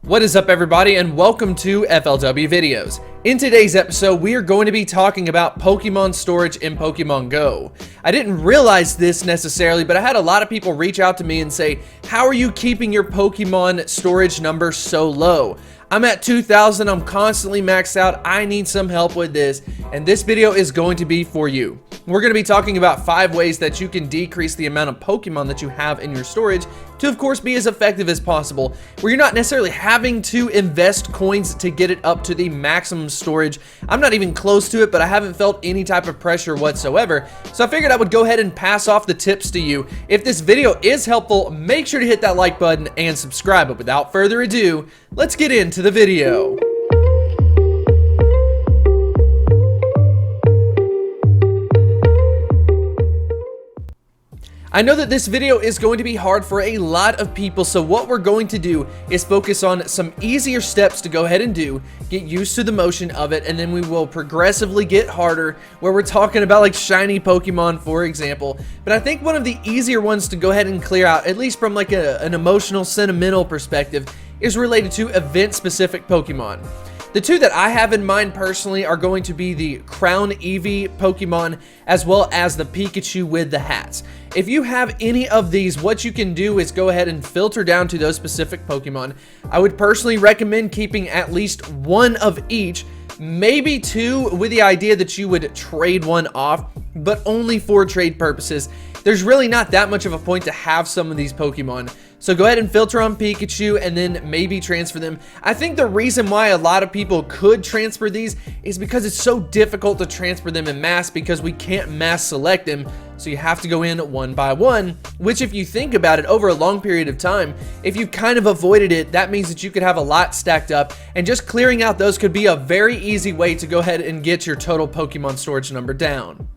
What is up, everybody, and welcome to FLW Videos. In today's episode, we are going to be talking about Pokemon storage in Pokemon Go. I didn't realize this necessarily, but I had a lot of people reach out to me and say, how are you keeping your Pokemon storage number so low? I'm at 2,000, I'm constantly maxed out, I need some help with this, and this video is going to be for you. We're going to be talking about 5 ways that you can decrease the amount of Pokemon that you have in your storage to, of course, be as effective as possible, where you're not necessarily having to invest coins to get it up to the maximum storage. I'm not even close to it, but I haven't felt any type of pressure whatsoever, so I figured I would go ahead and pass off the tips to you. If this video is helpful, make sure to hit that like button and subscribe, but without further ado, let's get into the video. I know that this video is going to be hard for a lot of people, so what we're going to do is focus on some easier steps to go ahead and do, get used to the motion of it, and then we will progressively get harder, where we're talking about like shiny Pokemon, for example. But I think one of the easier ones to go ahead and clear out, at least from like an emotional, sentimental perspective, is related to event-specific Pokemon. The two that I have in mind personally are going to be the Crown Eevee Pokemon as well as the Pikachu with the hats. If you have any of these, what you can do is go ahead and filter down to those specific Pokemon. I would personally recommend keeping at least one of each, maybe 2, with the idea that you would trade one off, but only for trade purposes. There's really not that much of a point to have some of these Pokemon. So go ahead and filter on Pikachu and then maybe transfer them. I think the reason why a lot of people could transfer these is because it's so difficult to transfer them in mass because we can't mass select them. So you have to go in one by one, which if you think about it over a long period of time, if you've kind of avoided it, that means that you could have a lot stacked up, and just clearing out those could be a very easy way to go ahead and get your total Pokemon storage number down.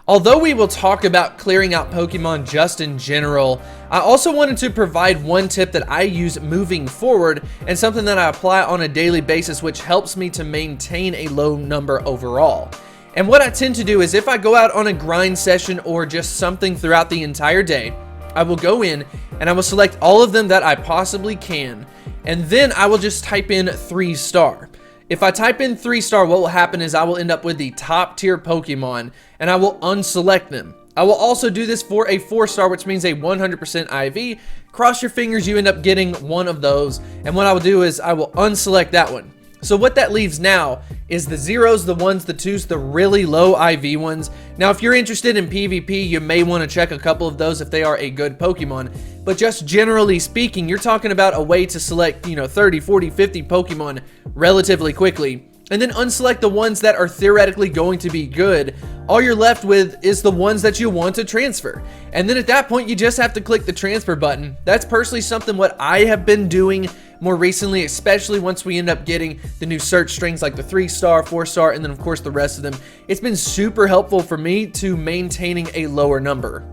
Although we will talk about clearing out Pokemon just in general, I also wanted to provide one tip that I use moving forward and something that I apply on a daily basis, which helps me to maintain a low number overall. And what I tend to do is if I go out on a grind session or just something throughout the entire day, I will go in and I will select all of them that I possibly can, and then I will just type in 3-star. If I type in 3-star, what will happen is I will end up with the top tier Pokemon and I will unselect them. I will also do this for a 4-star, which means a 100% IV. Cross your fingers, you end up getting one of those. And what I will do is I will unselect that one. So what that leaves now is the 0s, the 1s, the 2s, the really low IV ones. Now, if you're interested in PvP, you may want to check a couple of those if they are a good Pokemon. But just generally speaking, you're talking about a way to select, 30, 40, 50 Pokemon relatively quickly, and then unselect the ones that are theoretically going to be good. All you're left with is the ones that you want to transfer. And then at that point, you just have to click the transfer button. That's personally something what I have been doing more recently, especially once we end up getting the new search strings like the 3-star, 4-star, and then of course the rest of them. It's been super helpful for me to maintaining a lower number.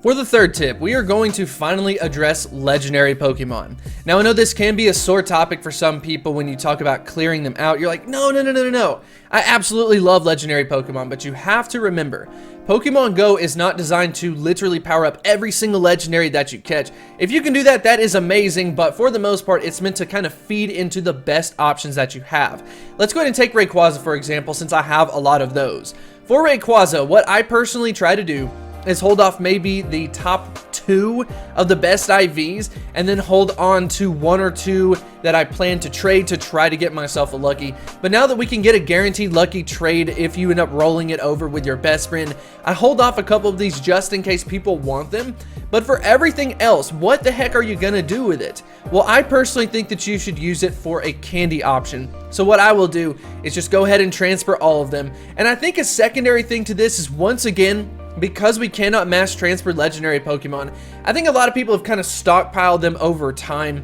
For the third tip, we are going to finally address legendary Pokemon. Now, I know this can be a sore topic for some people when you talk about clearing them out. You're like, no. I absolutely love legendary Pokemon, but you have to remember, Pokemon Go is not designed to literally power up every single legendary that you catch. If you can do that, that is amazing, but for the most part, it's meant to kind of feed into the best options that you have. Let's go ahead and take Rayquaza, for example, since I have a lot of those. For Rayquaza, what I personally try to do is hold off maybe the top 2 of the best IVs and then hold on to 1 or 2 that I plan to trade to try to get myself a lucky. But now that we can get a guaranteed lucky trade if you end up rolling it over with your best friend, I hold off a couple of these just in case people want them. But for everything else, what the heck are you gonna do with it? Well, I personally think that you should use it for a candy option. So what I will do is just go ahead and transfer all of them. And I think a secondary thing to this is, once again, because we cannot mass transfer legendary Pokemon, I think a lot of people have kind of stockpiled them over time.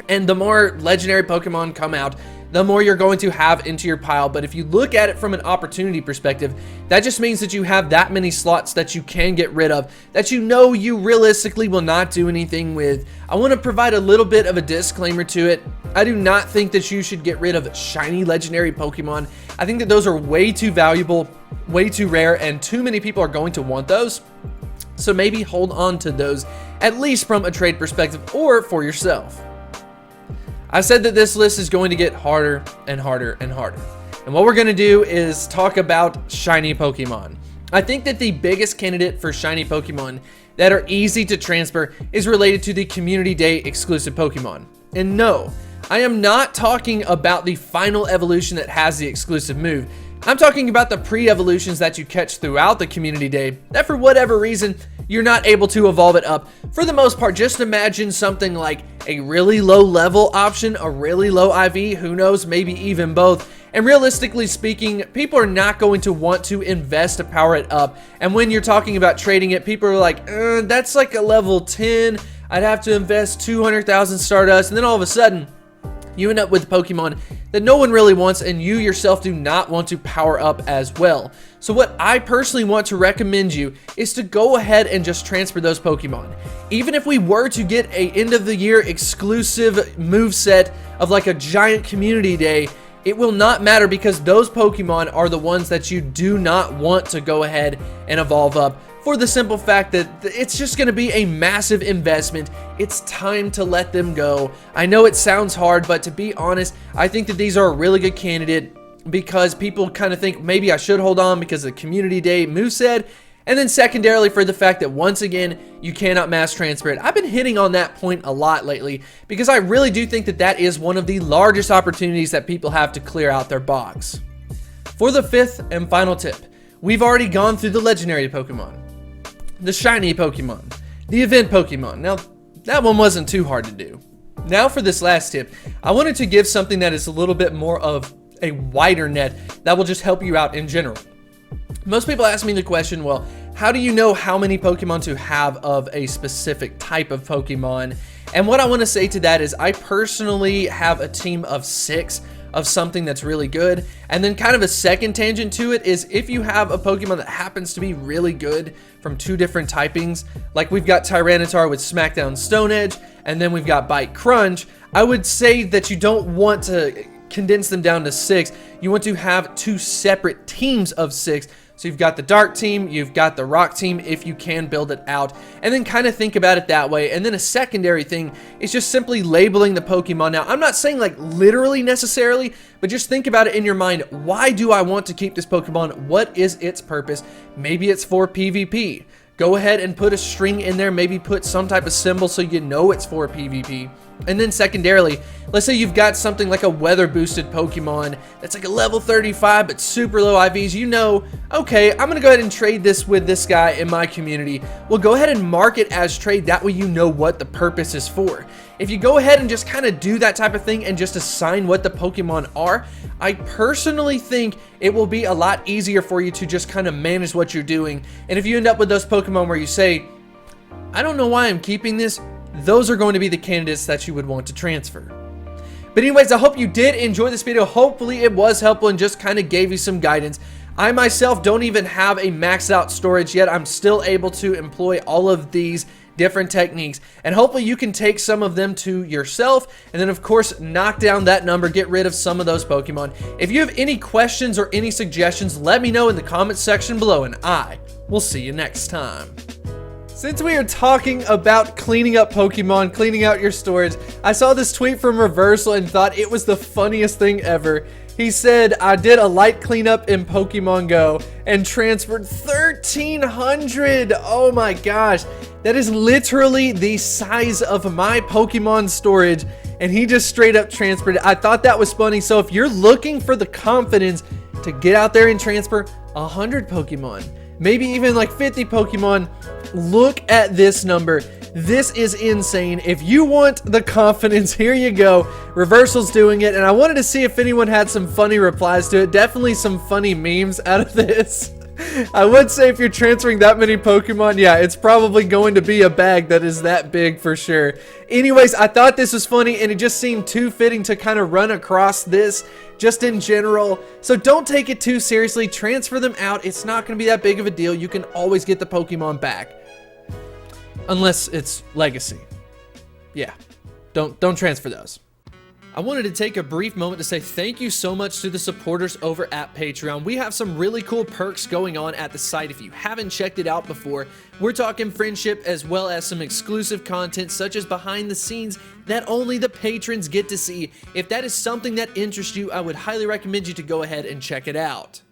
And the more legendary Pokemon come out, the more you're going to have into your pile. But if you look at it from an opportunity perspective, that just means that you have that many slots that you can get rid of that you realistically will not do anything with. I want to provide a little bit of a disclaimer to it. I do not think that you should get rid of shiny legendary Pokemon. I think that those are way too valuable, way too rare, and too many people are going to want those. So maybe hold on to those, at least from a trade perspective or for yourself. I said that this list is going to get harder and harder and harder. And what we're going to do is talk about shiny Pokemon. I think that the biggest candidate for shiny Pokemon that are easy to transfer is related to the Community Day exclusive Pokemon. And no, I am not talking about the final evolution that has the exclusive move. I'm talking about the pre-evolutions that you catch throughout the Community Day that for whatever reason, you're not able to evolve it up. For the most part, just imagine something like a really low level option, a really low IV, who knows, maybe even both. And realistically speaking, people are not going to want to invest to power it up. And when you're talking about trading it, people are like, that's like a level 10. I'd have to invest 200,000 Stardust. And then all of a sudden, you end up with Pokemon that no one really wants and you yourself do not want to power up as well. So what I personally want to recommend you is to go ahead and just transfer those Pokemon. Even if we were to get a end of the year exclusive moveset of like a giant Community Day, it will not matter because those Pokemon are the ones that you do not want to go ahead and evolve up, for the simple fact that it's just going to be a massive investment. It's time to let them go. I know it sounds hard, but to be honest, I think that these are a really good candidate because people kind of think maybe I should hold on because of the Community Day moveset. And then secondarily for the fact that once again, you cannot mass transfer it. I've been hitting on that point a lot lately because I really do think that that is one of the largest opportunities that people have to clear out their box. For the fifth and final tip, we've already gone through the legendary Pokemon, the shiny Pokemon, the event Pokemon. Now, that one wasn't too hard to do. Now for this last tip, I wanted to give something that is a little bit more of a wider net that will just help you out in general. Most people ask me the question, well, how do you know how many Pokemon to have of a specific type of Pokemon? And what I want to say to that is I personally have a team of 6 of something that's really good. And then kind of a second tangent to it is if you have a Pokemon that happens to be really good from 2 different typings, like we've got Tyranitar with Smackdown Stone Edge, and then we've got Bite Crunch, I would say that you don't want to condense them down to 6. You want to have 2 separate teams of 6. So you've got the Dark team, you've got the Rock team if you can build it out, and then kind of think about it that way. And then a secondary thing is just simply labeling the Pokemon. Now, I'm not saying like literally necessarily, but just think about it in your mind. Why do I want to keep this Pokemon? What is its purpose? Maybe it's for PvP. Go ahead and put a string in there, maybe put some type of symbol so you know it's for PvP. And then secondarily, let's say you've got something like a weather boosted Pokemon that's like a level 35 but super low IVs. You know, okay, I'm gonna go ahead and trade this with this guy in my community. Well, go ahead and mark it as trade. That way you know what the purpose is for. If you go ahead and just kind of do that type of thing and just assign what the Pokemon are, I personally think it will be a lot easier for you to just kind of manage what you're doing. And if you end up with those Pokemon where you say, I don't know why I'm keeping this, those are going to be the candidates that you would want to transfer. But anyways, I hope you did enjoy this video. Hopefully it was helpful and just kind of gave you some guidance. I myself don't even have a maxed out storage yet. I'm still able to employ all of these different techniques, and hopefully you can take some of them to yourself, and then of course knock down that number, get rid of some of those Pokemon. If you have any questions or any suggestions, let me know in the comments section below, and I will see you next time. Since we are talking about cleaning up Pokemon, cleaning out your storage, I saw this tweet from Reversal and thought it was the funniest thing ever. He said, I did a light cleanup in Pokemon Go and transferred 1,300. Oh my gosh. That is literally the size of my Pokemon storage. And he just straight up transferred it. I thought that was funny. So if you're looking for the confidence to get out there and transfer 100 Pokemon, maybe even like 50 Pokemon, look at this number. This is insane. If you want the confidence, here you go. Reversal's doing it, and I wanted to see if anyone had some funny replies to it. Definitely some funny memes out of this. I would say if you're transferring that many Pokemon, yeah, it's probably going to be a bag that is that big for sure. Anyways, I thought this was funny, and it just seemed too fitting to kind of run across this just in general. So don't take it too seriously. Transfer them out. It's not going to be that big of a deal. You can always get the Pokemon back. Unless it's Legacy. Yeah, don't transfer those. I wanted to take a brief moment to say thank you so much to the supporters over at Patreon. We have some really cool perks going on at the site if you haven't checked it out before. We're talking friendship as well as some exclusive content such as behind the scenes that only the patrons get to see. If that is something that interests you, I would highly recommend you to go ahead and check it out.